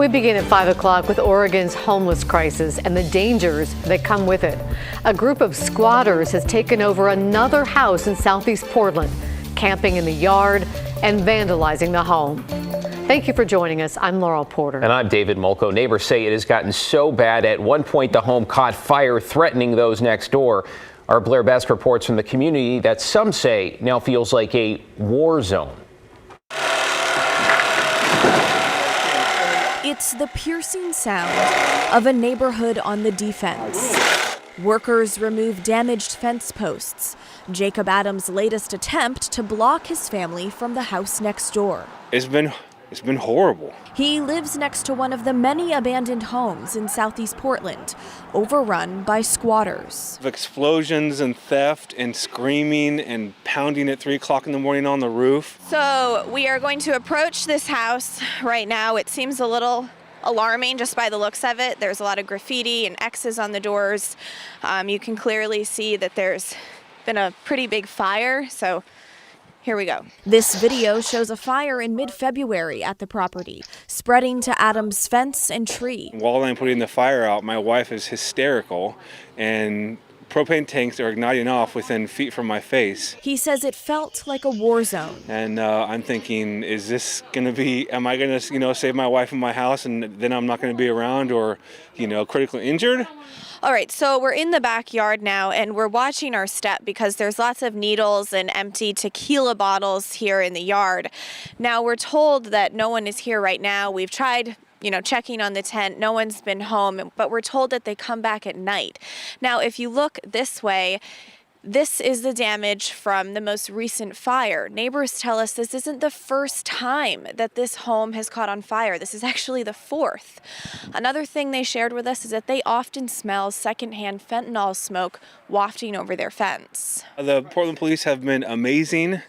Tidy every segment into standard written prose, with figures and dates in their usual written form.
We begin at 5 o'clock with Oregon's homeless crisis and the dangers that come with it. A group of squatters has taken over another house in southeast Portland, camping in the yard and vandalizing the home. Thank you for joining us. I'm Laurel Porter. And I'm David Molko. Neighbors say it has gotten so bad at one point the home caught fire, threatening those next door. Our Blair Best reports from the community that some say now feels like a war zone. It's the piercing sound of a neighborhood on the defense. Workers remove damaged fence posts. Jacob Adams' latest attempt to block his family from the house next door. It's been horrible. He lives next to one of the many abandoned homes in southeast Portland, overrun by squatters. Explosions and theft and screaming and pounding at 3 o'clock in the morning on the roof. So we are going to approach this house right now. It seems a little alarming just by the looks of it. There's a lot of graffiti and X's on the doors. You can clearly see that there's been a pretty big fire. So here we go. This video shows a fire in mid-February at the property, spreading to Adams' fence and tree. While I'm putting the fire out, my wife is hysterical, and propane tanks are igniting off within feet from my face. He says it felt like a war zone. And I'm thinking, is this going to be, am I going to, save my wife and my house and then I'm not going to be around or, critically injured? All right, so we're in the backyard now and we're watching our step because there's lots of needles and empty tequila bottles here in the yard. Now we're told that no one is here right now. We've tried checking on the tent. No one's been home, but we're told that they come back at night. Now, if you look this way, this is the damage from the most recent fire. Neighbors tell us this isn't the first time that this home has caught on fire. This is actually the fourth. Another thing they shared with us is that they often smell secondhand fentanyl smoke wafting over their fence. The Portland police have been amazing,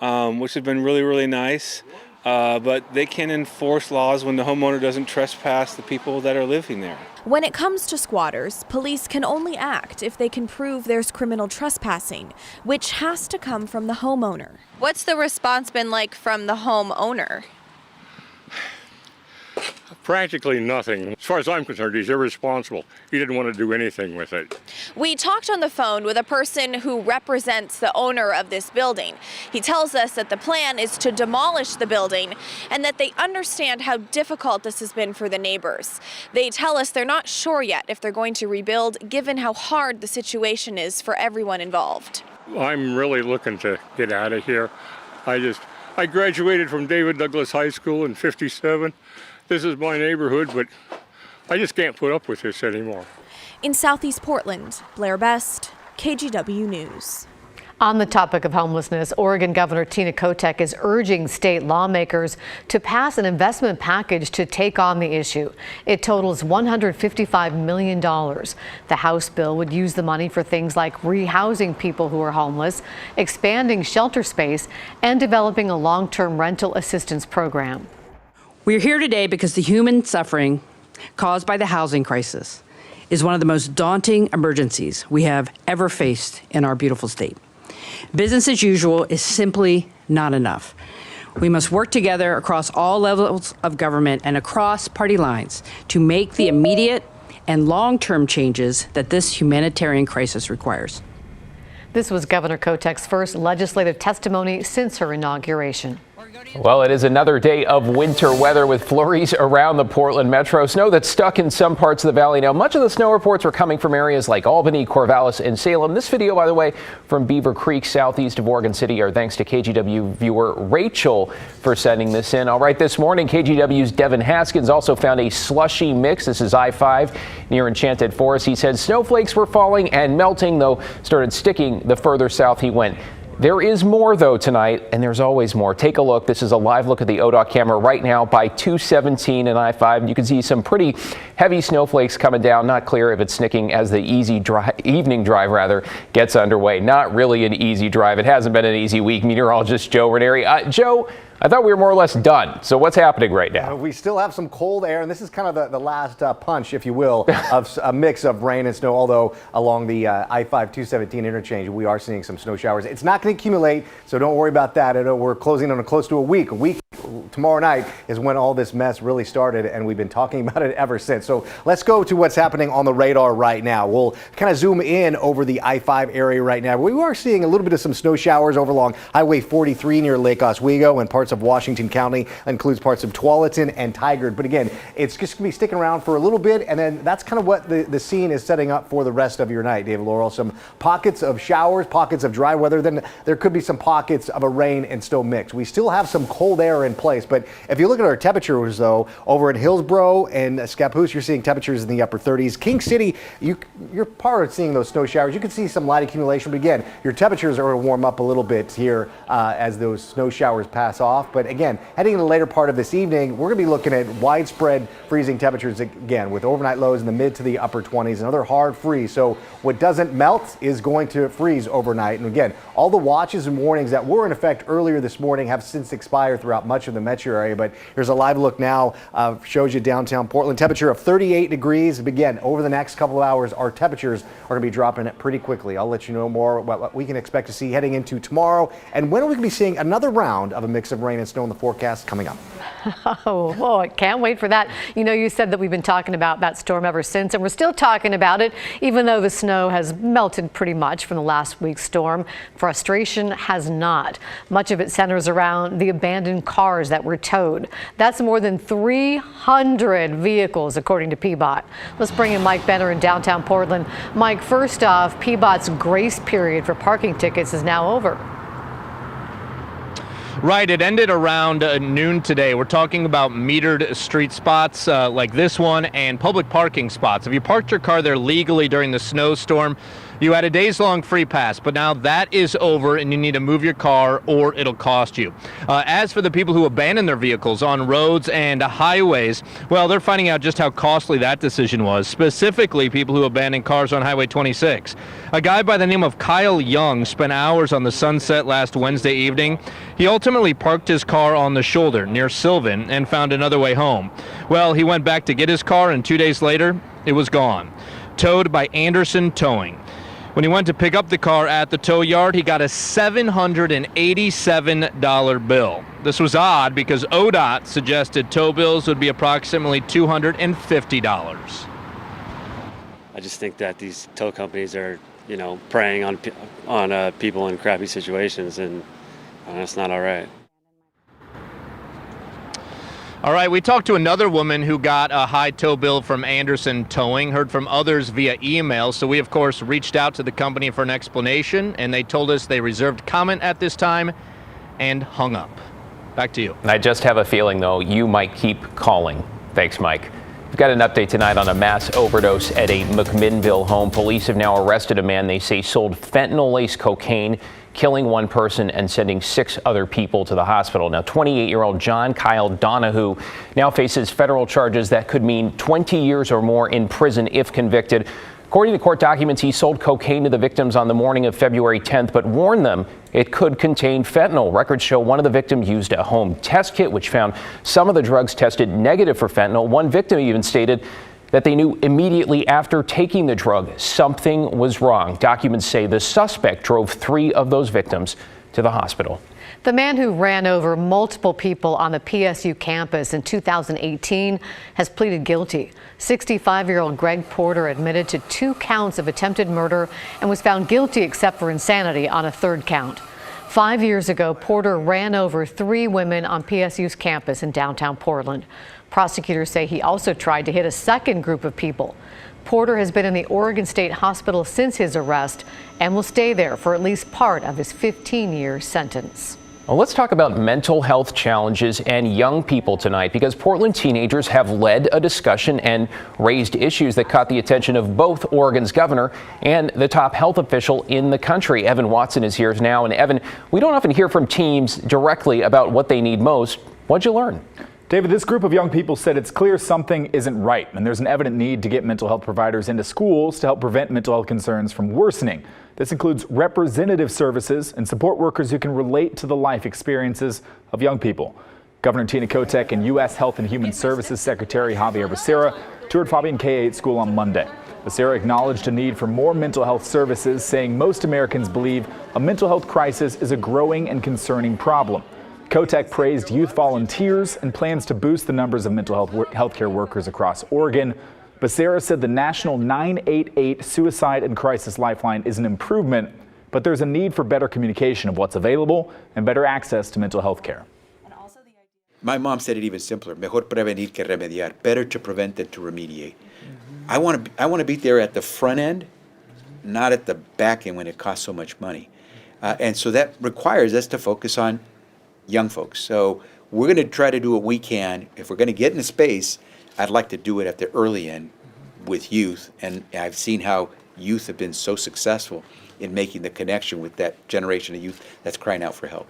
which has been really, really nice. But they can enforce laws when the homeowner doesn't trespass the people that are living there. When it comes to squatters, police can only act if they can prove there's criminal trespassing, which has to come from the homeowner. What's the response been like from the homeowner? Practically nothing. As far as I'm concerned, he's irresponsible. He didn't want to do anything with it. We talked on the phone with a person who represents the owner of this building. He tells us that the plan is to demolish the building and that they understand how difficult this has been for the neighbors. They tell us they're not sure yet if they're going to rebuild, given how hard the situation is for everyone involved. I'm really looking to get out of here. I graduated from David Douglas High School in '57. This is my neighborhood, but I just can't put up with this anymore. In southeast Portland, Blair Best, KGW News. On the topic of homelessness, Oregon Governor Tina Kotek is urging state lawmakers to pass an investment package to take on the issue. It totals $155 million. The House bill would use the money for things like rehousing people who are homeless, expanding shelter space, and developing a long-term rental assistance program. We're here today because the human suffering caused by the housing crisis is one of the most daunting emergencies we have ever faced in our beautiful state. Business as usual is simply not enough. We must work together across all levels of government and across party lines to make the immediate and long-term changes that this humanitarian crisis requires. This was Governor Kotek's first legislative testimony since her inauguration. Well, it is another day of winter weather with flurries around the Portland metro. Snow that's stuck in some parts of the valley. Now, much of the snow reports are coming from areas like Albany, Corvallis, and Salem. This video, by the way, from Beaver Creek, southeast of Oregon City. Our thanks to KGW viewer Rachel for sending this in. All right, this morning, KGW's Devin Haskins also found a slushy mix. This is I-5 near Enchanted Forest. He said snowflakes were falling and melting, though started sticking the further south he went. There is more, though, tonight, and there's always more. Take a look. This is a live look at the ODOT camera right now by 217 and I-5. You can see some pretty heavy snowflakes coming down. Not clear if it's sticking as the evening drive gets underway. Not really an easy drive. It hasn't been an easy week. Meteorologist Joe Ranieri. Joe, I thought we were more or less done. So what's happening right now? We still have some cold air, and this is kind of the last punch, if you will, of a mix of rain and snow, although along the I-5-217 interchange, we are seeing some snow showers. It's not going to accumulate, so don't worry about that. We're closing on close to a week tomorrow night is when all this mess really started, and we've been talking about it ever since. So let's go to what's happening on the radar right now. We'll kind of zoom in over the I-5 area right now. We are seeing a little bit of some snow showers over along Highway 43 near Lake Oswego and parts of Washington County. That includes parts of Tualatin and Tigard. But again, it's just going to be sticking around for a little bit, and then that's kind of what the scene is setting up for the rest of your night, David Laurel. Some pockets of showers, pockets of dry weather, then there could be some pockets of a rain and snow mix. We still have some cold air in place, but if you look at our temperatures, though, over in Hillsborough and Scappoose, you're seeing temperatures in the upper 30s. King City, you're part of seeing those snow showers. You can see some light accumulation, but again, your temperatures are going to warm up a little bit here as those snow showers pass off. But again, heading into the later part of this evening, we're going to be looking at widespread freezing temperatures again, with overnight lows in the mid to the upper 20s, another hard freeze. So what doesn't melt is going to freeze overnight. And again, all the watches and warnings that were in effect earlier this morning have since expired throughout much of the metro area. But here's a live look now, shows you downtown Portland, temperature of 38 degrees. But again, over the next couple of hours, our temperatures are going to be dropping it pretty quickly. I'll let you know more about what we can expect to see heading into tomorrow and when we can be seeing another round of a mix of rain and snow in the forecast coming up. Oh, I can't wait for that. You know, you said that we've been talking about that storm ever since, and we're still talking about it, even though the snow has melted pretty much from the last week's storm. Frustration has not. Much of it centers around the abandoned cars that were towed. That's more than 300 vehicles, according to PBOT. Let's bring in Mike Benner in downtown Portland. Mike, first off, PBOT's grace period for parking tickets is now over. Right, it ended around noon today. We're talking about metered street spots like this one and public parking spots. If you parked your car there legally during the snowstorm, you had a days-long free pass, but now that is over and you need to move your car or it'll cost you. As for the people who abandon their vehicles on roads and highways, well, they're finding out just how costly that decision was, specifically people who abandon cars on Highway 26. A guy by the name of Kyle Young spent hours on the Sunset last Wednesday evening. He ultimately parked his car on the shoulder near Sylvan and found another way home. Well, he went back to get his car, and 2 days later, it was gone. Towed by Anderson Towing. When he went to pick up the car at the tow yard, he got a $787 bill. This was odd because ODOT suggested tow bills would be approximately $250. I just think that these tow companies are, preying on people in crappy situations, and that's not all right. All right, we talked to another woman who got a high tow bill from Anderson Towing, heard from others via email. So we, of course, reached out to the company for an explanation, and they told us they reserved comment at this time and hung up. Back to you. I just have a feeling, though, you might keep calling. Thanks, Mike. We've got an update tonight on a mass overdose at a McMinnville home. Police have now arrested a man they say sold fentanyl-laced cocaine, killing one person and sending 6 other people to the hospital. Now, 28-year-old John Kyle Donahue now faces federal charges that could mean 20 years or more in prison if convicted. According to court documents, he sold cocaine to the victims on the morning of February 10th, but warned them it could contain fentanyl. Records show one of the victims used a home test kit, which found some of the drugs tested negative for fentanyl. One victim even stated that they knew immediately after taking the drug something was wrong. Documents say the suspect drove 3 of those victims to the hospital. The man who ran over multiple people on the PSU campus in 2018 has pleaded guilty. 65-year-old Greg Porter admitted to 2 counts of attempted murder and was found guilty except for insanity on a 3rd count. 5 years ago, Porter ran over 3 women on PSU's campus in downtown Portland. Prosecutors say he also tried to hit a second group of people. Porter has been in the Oregon State Hospital since his arrest and will stay there for at least part of his 15-year sentence. Well, let's talk about mental health challenges and young people tonight, because Portland teenagers have led a discussion and raised issues that caught the attention of both Oregon's governor and the top health official in the country. Evan Watson is here now. And Evan, we don't often hear from teens directly about what they need most. What'd you learn? David, this group of young people said it's clear something isn't right, and there's an evident need to get mental health providers into schools to help prevent mental health concerns from worsening. This includes representative services and support workers who can relate to the life experiences of young people. Governor Tina Kotek and U.S. Health and Human Services Secretary Javier Becerra toured Fabian K-8 school on Monday. Becerra acknowledged a need for more mental health services, saying most Americans believe a mental health crisis is a growing and concerning problem. Kotek praised youth volunteers and plans to boost the numbers of mental health care workers across Oregon. Becerra said the National 988 Suicide and Crisis Lifeline is an improvement, but there's a need for better communication of what's available and better access to mental health care. My mom said it even simpler: mejor prevenir que remediar. Better to prevent than to remediate. I want to be there at the front end, not at the back end when it costs so much money. And so that requires us to focus on young folks. So we're going to try to do what we can. If we're going to get in a space, I'd like to do it at the early end with youth. And I've seen how youth have been so successful in making the connection with that generation of youth that's crying out for help.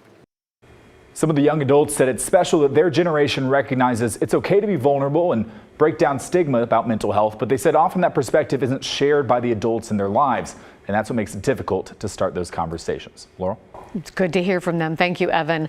Some of the young adults said it's special that their generation recognizes it's okay to be vulnerable and break down stigma about mental health, but they said often that perspective isn't shared by the adults in their lives, and that's what makes it difficult to start those conversations. Laurel? It's good to hear from them. Thank you, Evan.